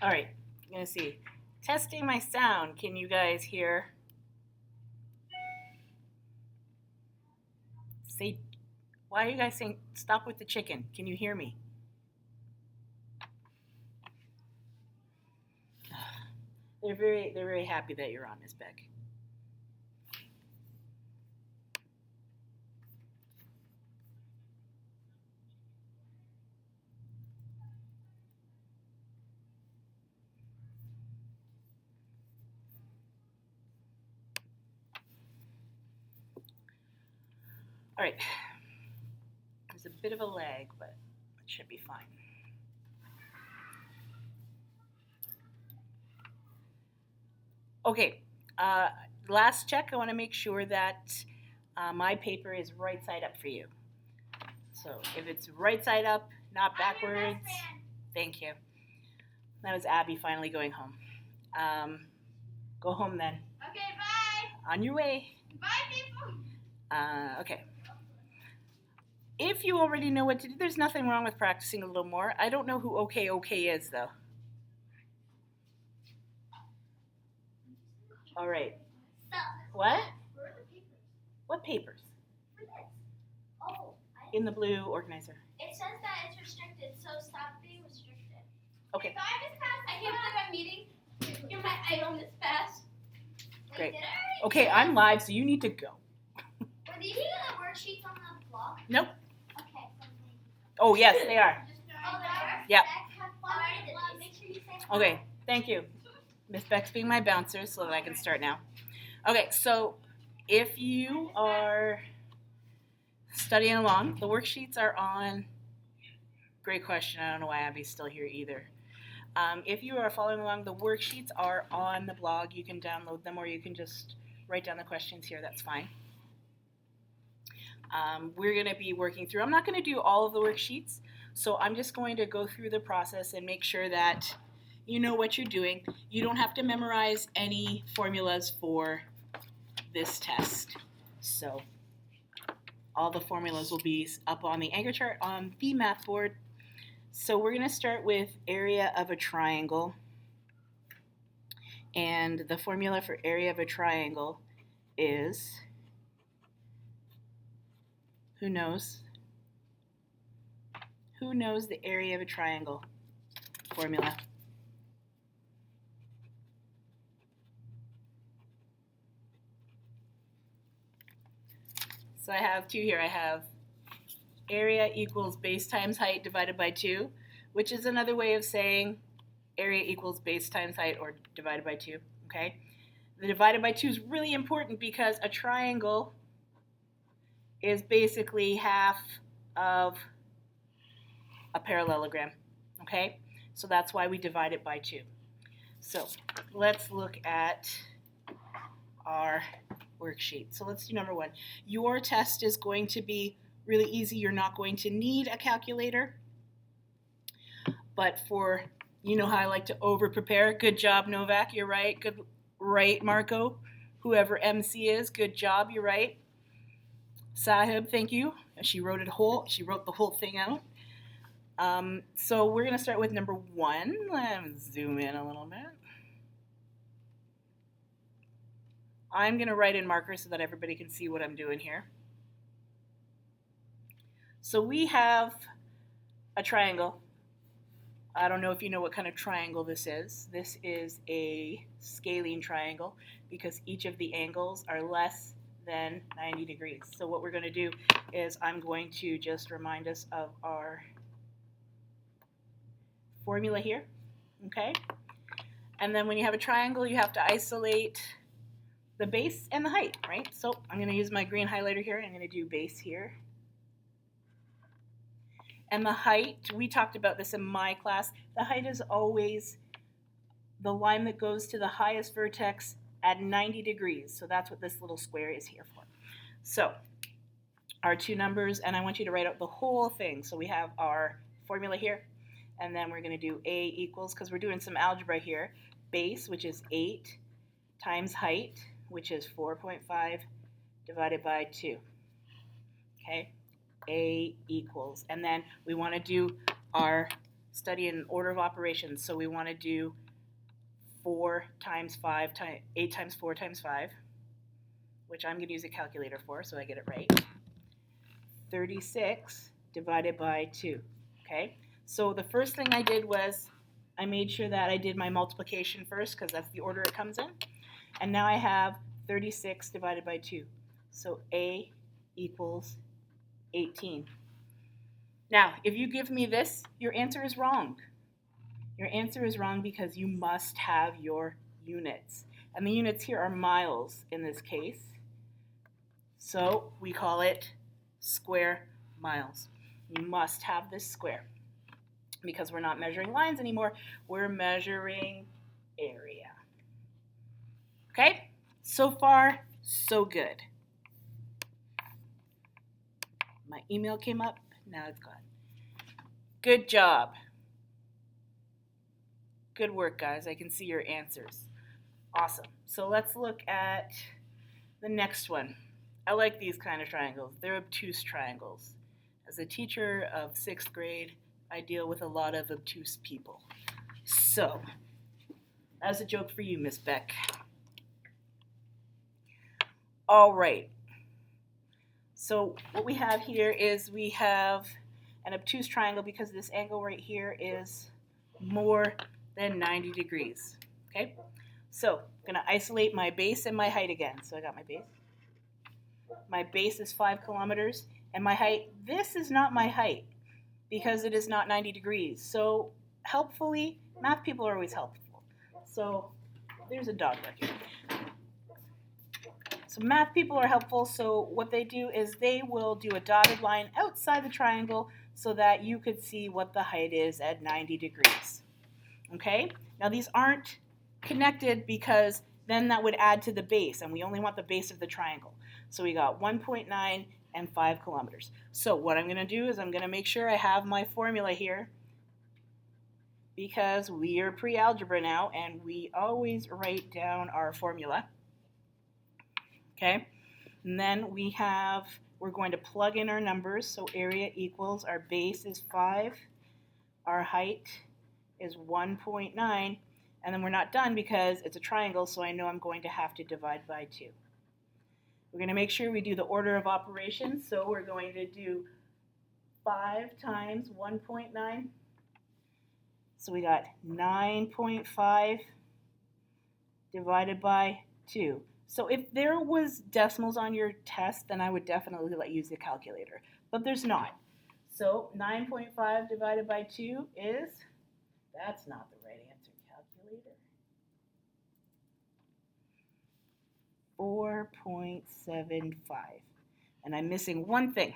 All right, I'm gonna see. Testing my sound. Can you guys hear? Say, why are you guys saying stop with the chicken? Can you hear me? They're very happy that you're on, Miss Beck. All right, there's a bit of a lag, but it should be fine. Okay, uh, last check. I want to make sure that my paper is right side up for you. So if it's right side up, not backwards, thank you. That was Abby finally going home. Um, Go home then. Okay, bye. On your way. Bye, people. Okay. If you already know what to do, there's nothing wrong with practicing a little more. I don't know who OK OK is though. All right. What? Where are the papers? What papers? For this. Oh. In the blue organizer. It says that it's restricted, so stop being restricted. Okay. Bye, Miss Pass. I came to my meeting. You're my idol, Miss Pass. Great. Did I Okay, I'm live, so you need to go. Were these the worksheets on the blog? Nope. Okay. Oh, yes, they are. Oh, they are? Yep. Have fun. Make sure you say hi. Okay, thank you. Miss Beck's being my bouncer so that I can start now. Okay, so if you are studying along, the worksheets are on. Great question. I don't know why Abby's still here either. If you are following along, the worksheets are on the blog. You can download them or you can just write down the questions here. That's fine. We're going to be working through. I'm not going to do all of the worksheets, so I'm just going to go through the process and make sure that you know what you're doing. You don't have to memorize any formulas for this test. So all the formulas will be up on the anchor chart on the math board. So we're going to start with area of a triangle. And the formula for area of a triangle is, who knows? Who knows the area of a triangle formula? So I have two here. I have area equals base times height divided by 2, which is another way of saying area equals base times height or divided by 2, okay? The divided by 2 is really important because a triangle is basically half of a parallelogram, okay? So that's why we divide it by 2. So let's look at our worksheet. So let's do number 1. Your test is going to be really easy. You're not going to need a calculator. But for, you know how I like to over prepare. Good job, Novak. You're right. Good, right, Marco. Whoever MC is, good job. You're right. Sahib, thank you. She wrote the whole thing out. So we're going to start with number 1. Let's zoom in a little bit. I'm going to write in marker so that everybody can see what I'm doing here. So we have a triangle. I don't know if you know what kind of triangle this is. This is a scalene triangle because each of the angles are less than 90 degrees. So what we're going to do is I'm going to just remind us of our formula here, okay? And then when you have a triangle, you have to isolate the base and the height, right? So I'm going to use my green highlighter here. I'm going to do base here. And the height, we talked about this in my class, the height is always the line that goes to the highest vertex at 90 degrees. So that's what this little square is here for. So our two numbers, and I want you to write out the whole thing. So we have our formula here, and then we're going to do A equals, because we're doing some algebra here, base, which is 8, times height, which is 4.5, divided by 2. Okay? A equals. And then we want to do our study in order of operations. So we want to do 4 times 5 times 8 times 4 times 5, which I'm going to use a calculator for so I get it right. 36 divided by 2. Okay? So the first thing I did was I made sure that I did my multiplication first because that's the order it comes in. And now I have 36 divided by 2. So A equals 18. Now, if you give me this, your answer is wrong. Your answer is wrong because you must have your units. And the units here are miles in this case. So we call it square miles. You must have this square because we're not measuring lines anymore. We're measuring area. Okay? So far, so good. My email came up. Now it's gone. Good job. Good work, guys. I can see your answers. Awesome. So let's look at the next one. I like these kind of triangles. They're obtuse triangles. As a teacher of 6th grade, I deal with a lot of obtuse people. So, that's a joke for you, Miss Beck. All right. So what we have here is we have an obtuse triangle because this angle right here is more than 90 degrees. Okay? So I'm going to isolate my base and my height again. So I got my base. My base is 5 kilometers. And my height, this is not my height because it is not 90 degrees. So helpfully, math people are always helpful. So there's a dog barking. So math people are helpful, so what they do is they will do a dotted line outside the triangle so that you could see what the height is at 90 degrees. Okay? Now these aren't connected because then that would add to the base, and we only want the base of the triangle. So we got 1.9 and 5 kilometers. So what I'm going to do is I'm going to make sure I have my formula here because we are pre-algebra now, and we always write down our formula. Okay, and then we're going to plug in our numbers. So area equals, our base is 5, our height is 1.9, and then we're not done because it's a triangle, so I know I'm going to have to divide by 2. We're going to make sure we do the order of operations, so we're going to do 5 times 1.9. So we got 9.5 divided by 2. So if there was decimals on your test, then I would definitely let you use the calculator. But there's not. So 9.5 divided by 2 is, that's not the right answer, calculator. 4.75. And I'm missing one thing.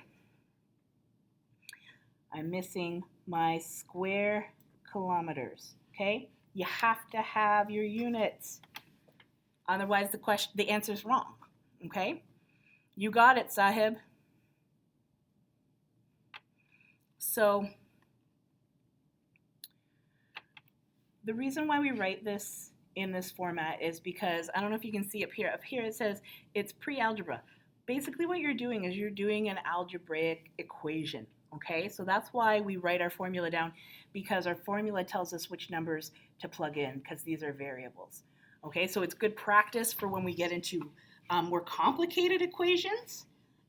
I'm missing my square kilometers. Okay? You have to have your units. Otherwise, the answer is wrong. Okay? You got it, Sahib. So, the reason why we write this in this format is because, I don't know if you can see up here. Up here it says it's pre-algebra. Basically what you're doing is you're doing an algebraic equation. Okay? So that's why we write our formula down, because our formula tells us which numbers to plug in, because these are variables. Okay, so it's good practice for when we get into more complicated equations.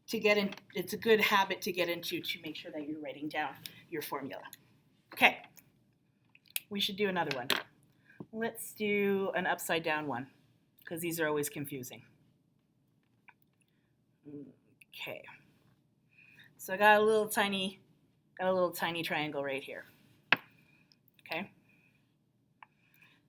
It's a good habit to get into to make sure that you're writing down your formula. Okay, we should do another one. Let's do an upside down one because these are always confusing. Okay, so I got a little tiny triangle right here. Okay,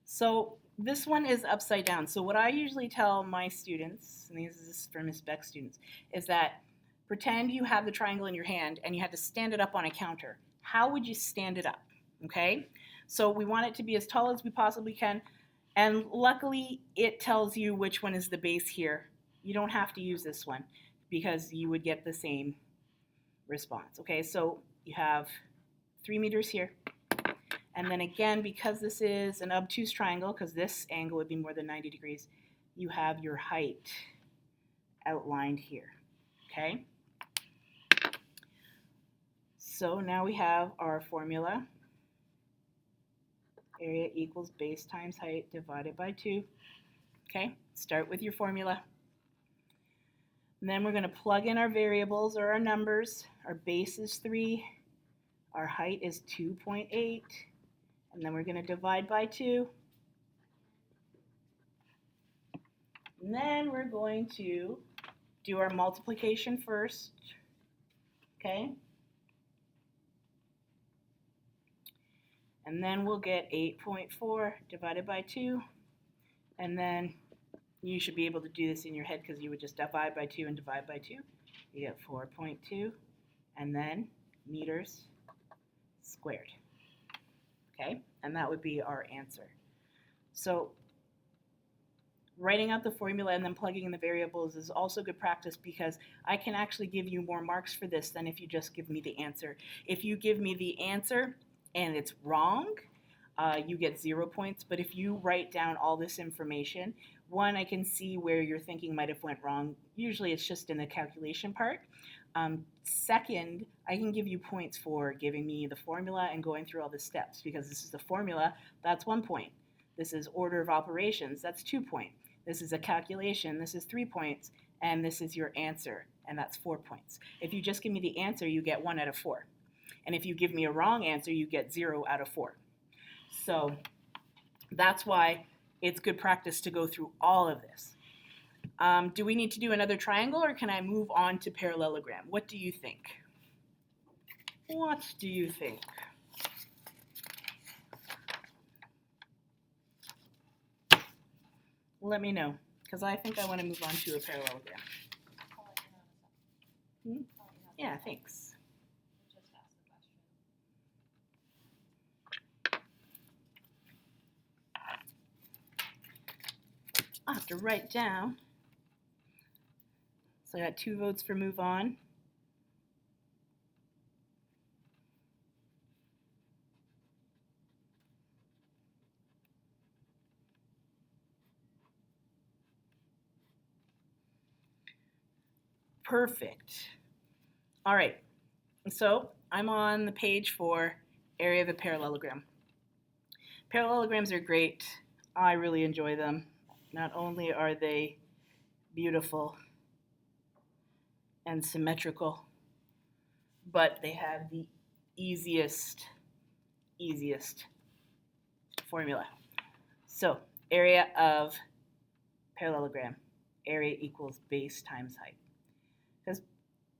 so this one is upside down. So what I usually tell my students, and this is for Miss Beck's students, is that pretend you have the triangle in your hand and you had to stand it up on a counter. How would you stand it up? Okay? So we want it to be as tall as we possibly can, and luckily it tells you which one is the base here. You don't have to use this one because you would get the same response. Okay, so you have 3 meters here. And then again, because this is an obtuse triangle, because this angle would be more than 90 degrees, you have your height outlined here, okay? So now we have our formula. Area equals base times height divided by 2. Okay, start with your formula. And then we're going to plug in our variables or our numbers. Our base is 3. Our height is 2.8. And then we're going to divide by 2. And then we're going to do our multiplication first. Okay? And then we'll get 8.4 divided by 2. And then you should be able to do this in your head because you would just divide by 2 and divide by 2. You get 4.2 and then meters squared. Okay? And that would be our answer. So writing out the formula and then plugging in the variables is also good practice because I can actually give you more marks for this than if you just give me the answer. If you give me the answer and it's wrong, you get 0 points. But if you write down all this information, one, I can see where your thinking might have went wrong. Usually it's just in the calculation part. Second, I can give you points for giving me the formula and going through all the steps because this is the formula, that's 1 point. This is order of operations, that's 2 points. This is a calculation, this is 3 points. And this is your answer, and that's 4 points. If you just give me the answer, you get 1 out of 4. And if you give me a wrong answer, you get 0 out of 4. So that's why it's good practice to go through all of this. Do we need to do another triangle or can I move on to parallelogram? What do you think? What do you think? Let me know, because I think I want to move on to a parallelogram. Yeah, thanks. I'll have to write down. So I got 2 votes for move on. Perfect. All right, so I'm on the page for area of a parallelogram. Parallelograms are great. I really enjoy them. Not only are they beautiful and symmetrical, but they have the easiest formula. So area of parallelogram, area equals base times height.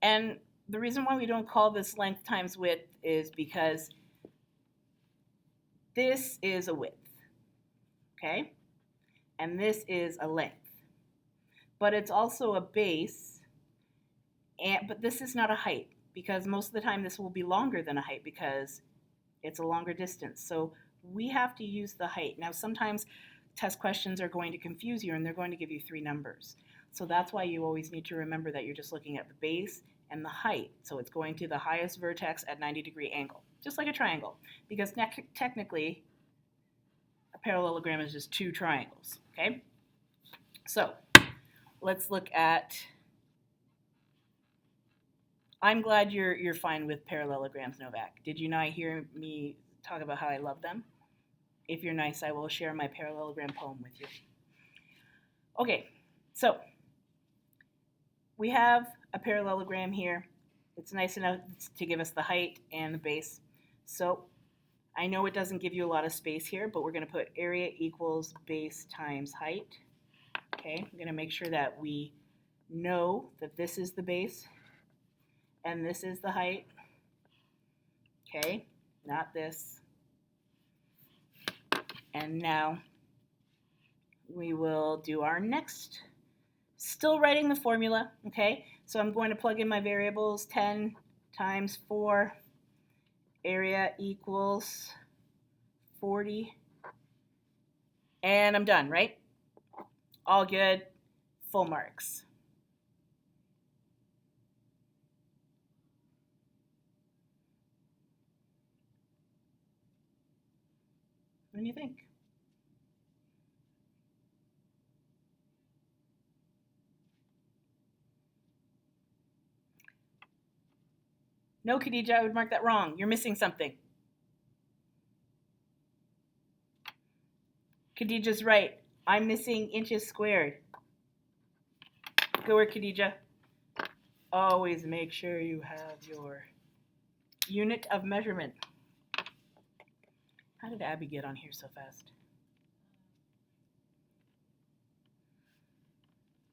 And the reason why we don't call this length times width is because this is a width, okay? And this is a length. But it's also a base, but this is not a height because most of the time this will be longer than a height because it's a longer distance. So we have to use the height. Now sometimes test questions are going to confuse you and they're going to give you 3 numbers. So that's why you always need to remember that you're just looking at the base and the height. So it's going to the highest vertex at 90-degree angle, just like a triangle, because technically a parallelogram is just 2 triangles, okay? So let's look at, I'm glad you're fine with parallelograms, Novak. Did you not hear me talk about how I love them? If you're nice, I will share my parallelogram poem with you. Okay, so we have a parallelogram here. It's nice enough to give us the height and the base. So I know it doesn't give you a lot of space here, but we're going to put area equals base times height. Okay, I'm going to make sure that we know that this is the base and this is the height. Okay, not this. And now we will do our next. Still writing the formula, okay? So I'm going to plug in my variables. 10 times 4, area equals 40. And I'm done, right? All good, full marks. What do you think? No, Khadija, I would mark that wrong. You're missing something. Khadijah's right. I'm missing inches squared. Good work, Khadijah. Always make sure you have your unit of measurement. How did Abby get on here so fast?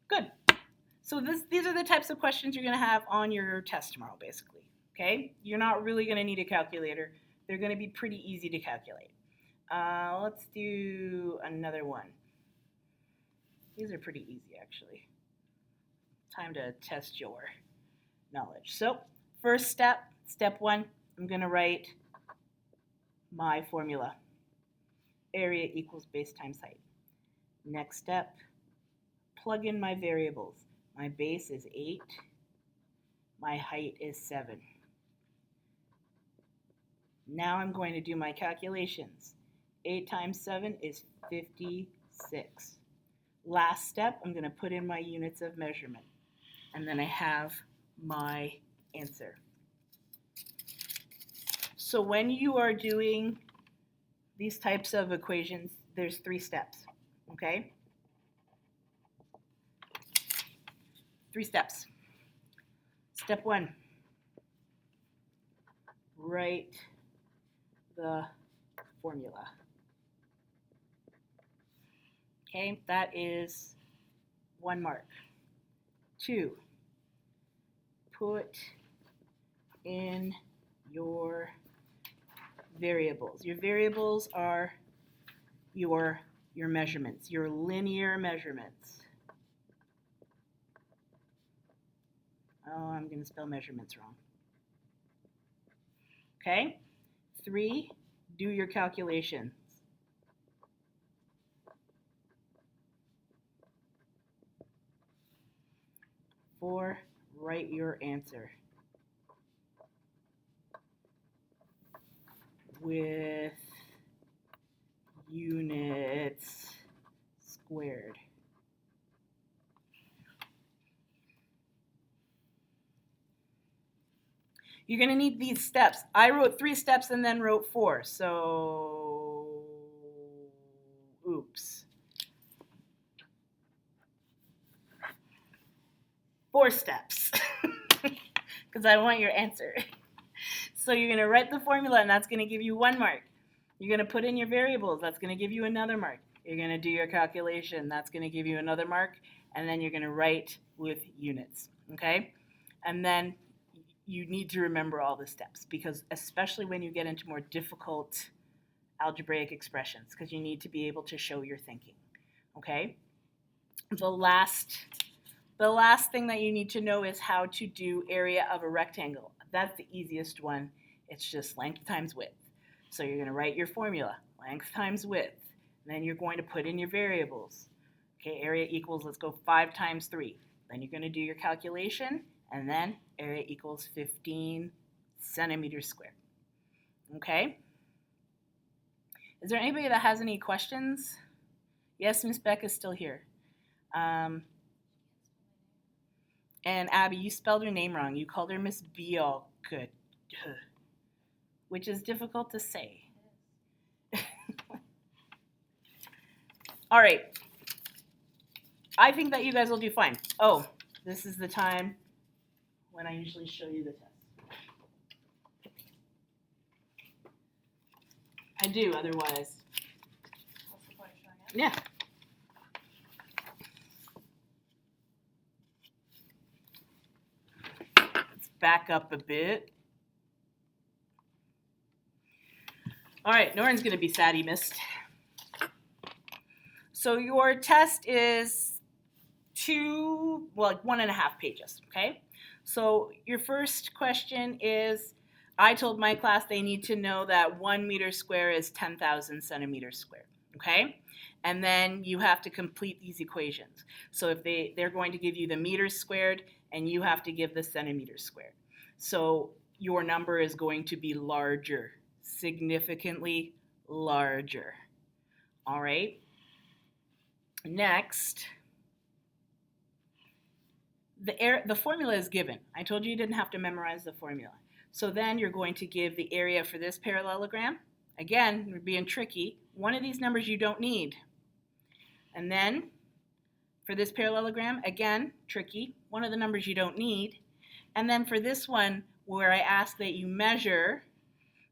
Good. So these are the types of questions you're going to have on your test tomorrow, basically. Okay? You're not really going to need a calculator. They're going to be pretty easy to calculate. Let's do another one. These are pretty easy, actually. Time to test your knowledge. So, first step, step 1, I'm going to write my formula. Area equals base times height. Next step, plug in my variables. My base is 8. My height is 7. Now I'm going to do my calculations. 8 times 7 is 56. Last step, I'm going to put in my units of measurement. And then I have my answer. So when you are doing these types of equations, there's 3 steps, okay? 3 steps. Step 1, write the formula. Okay, that is 1 mark. 2, put in your variables. Your variables are your measurements, your linear measurements. Oh, I'm going to spell measurements wrong. Okay? 3, do your calculations. 4, write your answer with units squared. You're going to need these steps. I wrote 3 steps and then wrote 4, so oops. 4 steps, because I want your answer. So you're going to write the formula, and that's going to give you 1 mark. You're going to put in your variables. That's going to give you another mark. You're going to do your calculation. That's going to give you another mark. And then you're going to write with units, okay? And then you need to remember all the steps, because especially when you get into more difficult algebraic expressions, because you need to be able to show your thinking, okay? The last thing that you need to know is how to do area of a rectangle. That's the easiest one. It's just length times width. So you're going to write your formula, length times width. And then you're going to put in your variables. Okay, area equals, let's go 5 times 3. Then you're going to do your calculation, and then area equals 15 centimeters squared. Okay? Is there anybody that has any questions? Yes, Miss Beck is still here. And Abby, you spelled her name wrong. You called her Miss Bialkut, which is difficult to say. All right. I think that you guys will do fine. Oh, this is the time when I usually show you the test. I do, otherwise. What's the point of showing it? Yeah. Let's back up a bit. All right, Noren's going to be sad he missed. So your test is 1.5 pages, okay? So your first question is, I told my class they need to know that 1 meter square is 10,000 centimeters squared, okay? And then you have to complete these equations. So if they're going to give you the meters squared, and you have to give the centimeters squared. So your number is going to be larger, significantly larger, all right? Next, the formula is given. I told you you didn't have to memorize the formula. So then you're going to give the area for this parallelogram. Again, we're being tricky. One of these numbers you don't need. And then for this parallelogram, again, tricky, one of the numbers you don't need. And then for this one, where I ask that you measure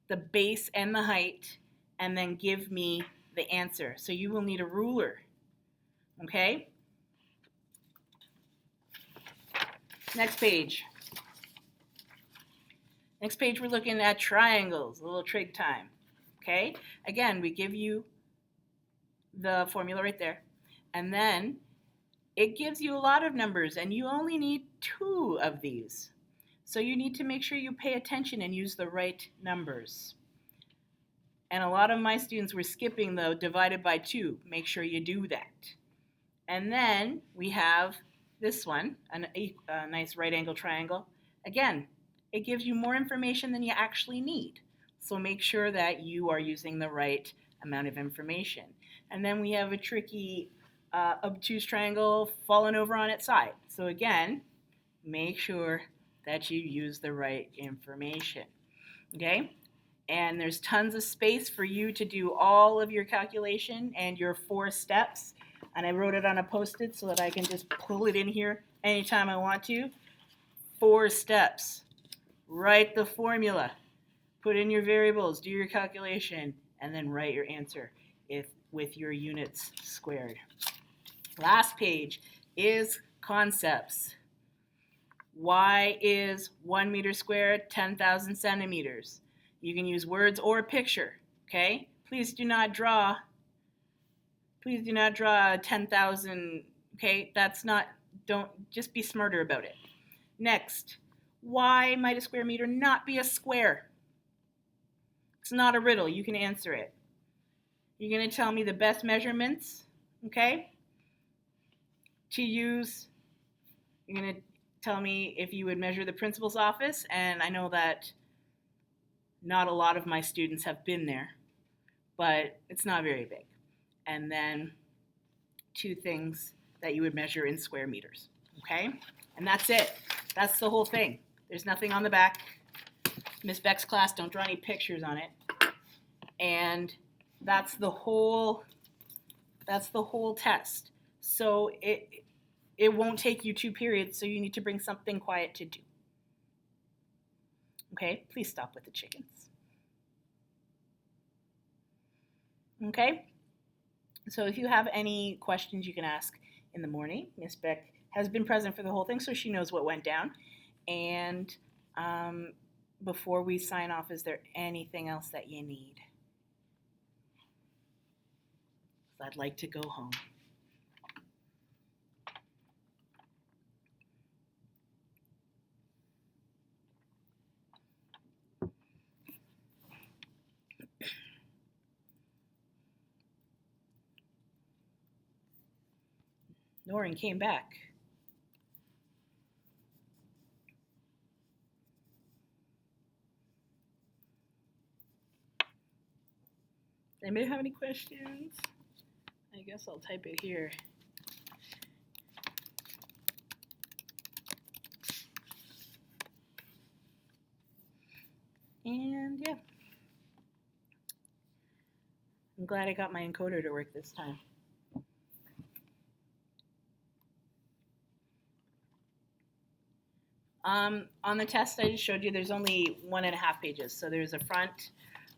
the base and the height, and then give me the answer. So you will need a ruler, okay? Next page. Next page, we're looking at triangles, a little trig time, okay? Again, we give you the formula right there, and then it gives you a lot of numbers, and you only need 2 of these. So you need to make sure you pay attention and use the right numbers. And a lot of my students were skipping the divided by 2. Make sure you do that. And then we have this one, a nice right angle triangle. Again, it gives you more information than you actually need. So make sure that you are using the right amount of information. And then we have a tricky obtuse triangle falling over on its side. So again, make sure that you use the right information, okay? And there's tons of space for you to do all of your calculation and your 4 steps. And I wrote it on a Post-it so that I can just pull it in here anytime I want to. 4 steps. Write the formula. Put in your variables, do your calculation, and then write your answer with your units squared. Last page is concepts. Why is 1 meter squared 10,000 centimeters? You can use words or a picture, okay? Please do not draw 10,000, okay? Just be smarter about it. Next, why might a square meter not be a square? It's not a riddle, you can answer it. You're gonna tell me the best measurements, okay? To use, you're gonna tell me if you would measure the principal's office, and I know that not a lot of my students have been there, but it's not very big. And then 2 things that you would measure in square meters, okay? And that's it. That's the whole thing. There's nothing on the back. Miss Beck's class, don't draw any pictures on it. And that's the whole test. So it won't take you 2 periods, so you need to bring something quiet to do. Okay, please stop with the chickens. Okay, so if you have any questions, you can ask in the morning. Miss Beck has been present for the whole thing, so she knows what went down. And before we sign off, is there anything else that you need? I'd like to go home. Norin came back. Anybody have any questions? I guess I'll type it here. And yeah. I'm glad I got my encoder to work this time. On the test I just showed you, there's only 1.5 pages. So there's a front,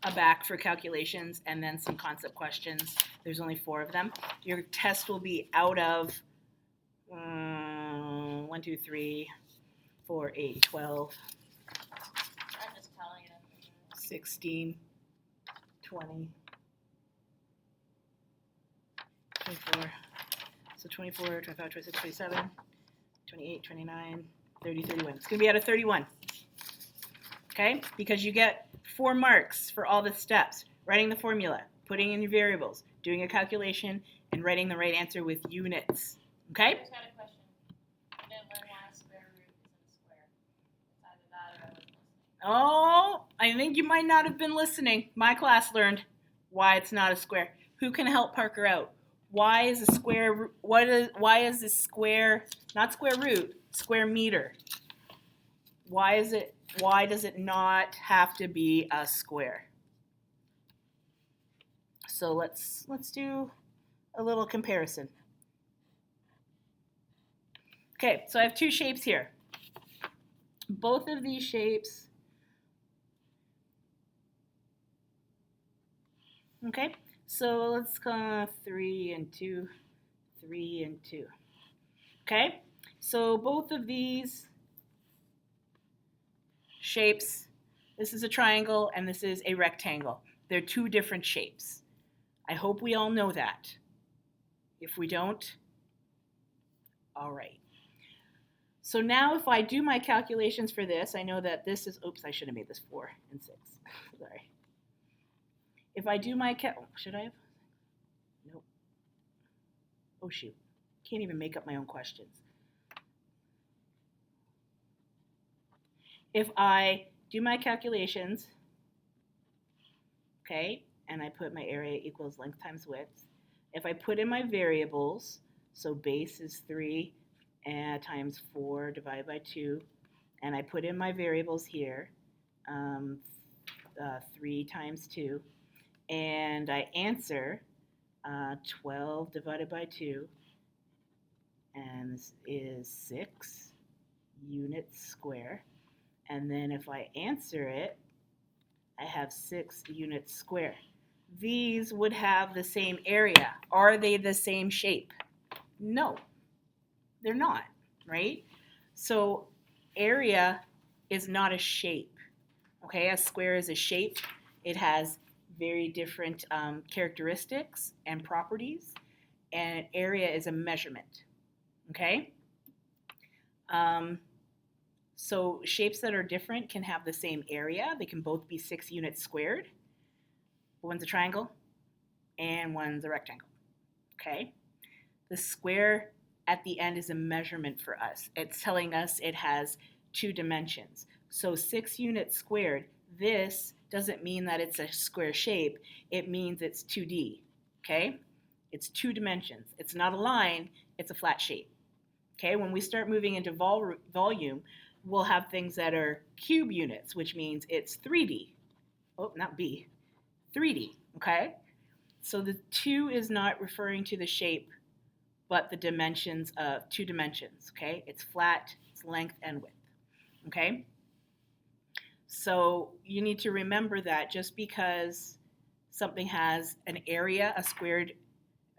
a back for calculations, and then some concept questions. There's only 4 of them. Your test will be out of 1, 2, 3, 4, 8, 12, I'm just telling you. 16, 20, 24. So 24, 25, 26, 27, 28, 29, 30, 31. It's going to be out of 31. Okay? Because you get 4 marks for all the steps. Writing the formula, putting in your variables, doing a calculation, and writing the right answer with units. Okay? I just got a question. I didn't learn why a square root isn't a square. It's either that or I wasn't listening. Oh, I think you might not have been listening. My class learned why it's not a square. Who can help Parker out? Why is a square, why is this square, not square root, square meter? Why does it not have to be a square? So let's do a little comparison. Okay, so I have two shapes here. Both of these shapes, okay, so let's go 3 and 2, 3 and 2. Okay, so both of these shapes, this is a triangle and this is a rectangle. They're two different shapes. I hope we all know that. If we don't, all right. So now if I do my calculations for this, I know that this is, oops, I should have made this 4 and 6. Sorry. If I do my, should I have? Nope. Oh shoot, can't even make up my own questions. If I do my calculations, okay, and I put my area equals length times width, if I put in my variables, so base is 3 times 4 divided by 2, and I put in my variables here, 3 times 2, and I answer 12 divided by 2, and this is 6 units square. And then if I answer it, I have 6 units square. These would have the same area. Are they the same shape? No, they're not, right? So area is not a shape, okay? A square is a shape. It has very different characteristics and properties, and an area is a measurement, okay? So shapes that are different can have the same area. They can both be 6 units squared. One's a triangle and one's a rectangle, okay? The square at the end is a measurement for us. It's telling us it has 2 dimensions. So 6 units squared, this doesn't mean that it's a square shape. It means it's 2D, okay? It's 2 dimensions. It's not a line, it's a flat shape, okay? When we start moving into volume, we'll have things that are cube units, which means it's 3D. Oh, not B, 3D, okay? So the 2 is not referring to the shape, but the dimensions of 2 dimensions, okay? It's flat, it's length and width, okay? So you need to remember that just because something has an area, a squared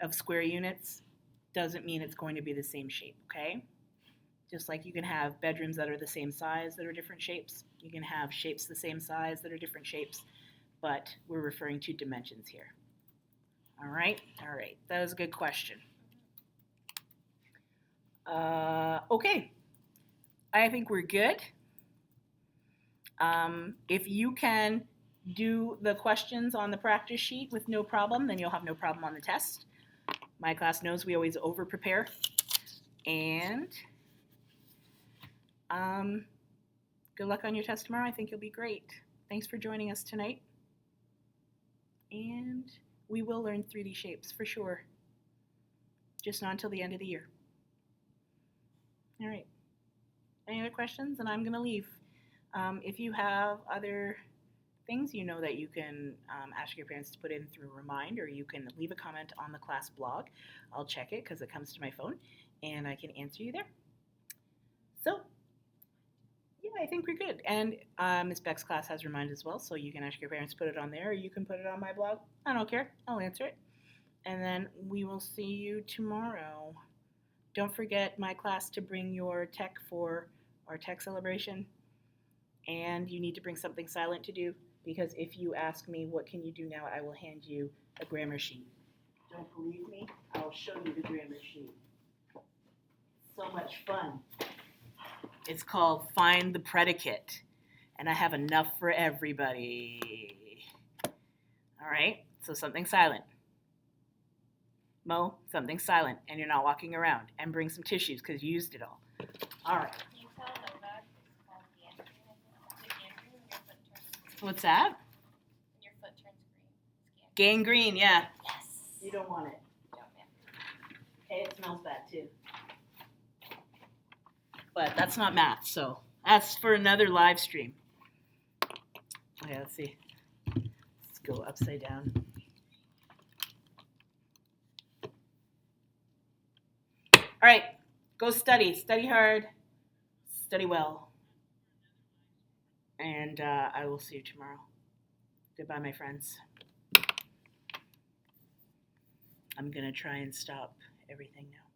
of square units, doesn't mean it's going to be the same shape, okay? Just like you can have bedrooms that are the same size that are different shapes. You can have shapes the same size that are different shapes, but we're referring to dimensions here. All right, that was a good question. Okay, I think we're good. If you can do the questions on the practice sheet with no problem, then you'll have no problem on the test. My class knows we always over-prepare. And good luck on your test tomorrow. I think you'll be great. Thanks for joining us tonight. And we will learn 3D shapes for sure. Just not until the end of the year. All right. Any other questions? And I'm going to leave. If you have other things, you know that you can ask your parents to put in through Remind, or you can leave a comment on the class blog. I'll check it because it comes to my phone, and I can answer you there. So, yeah, I think we're good. And Ms. Beck's class has Remind as well, so you can ask your parents to put it on there, or you can put it on my blog. I don't care. I'll answer it. And then we will see you tomorrow. Don't forget my class to bring your tech for our tech celebration. And you need to bring something silent to do, because if you ask me what can you do now, I will hand you a grammar sheet. Don't believe me? I'll show you the grammar sheet. So much fun. It's called Find the Predicate, and I have enough for everybody. All right, so something silent. Mo, something silent, and you're not walking around. And bring some tissues because you used it all. All right. Can you tell the back is called gangrene? Is it gangrene when your foot turns green? What's that? When your foot turns green. It's gangrene. Gangrene, yeah. Yes. You don't want it. Don't, man. Hey, it smells bad too. But that's not math, so that's for another live stream. Okay, let's see. Let's go upside down. All right, go study. Study hard. Study well. And I will see you tomorrow. Goodbye, my friends. I'm going to try and stop everything now.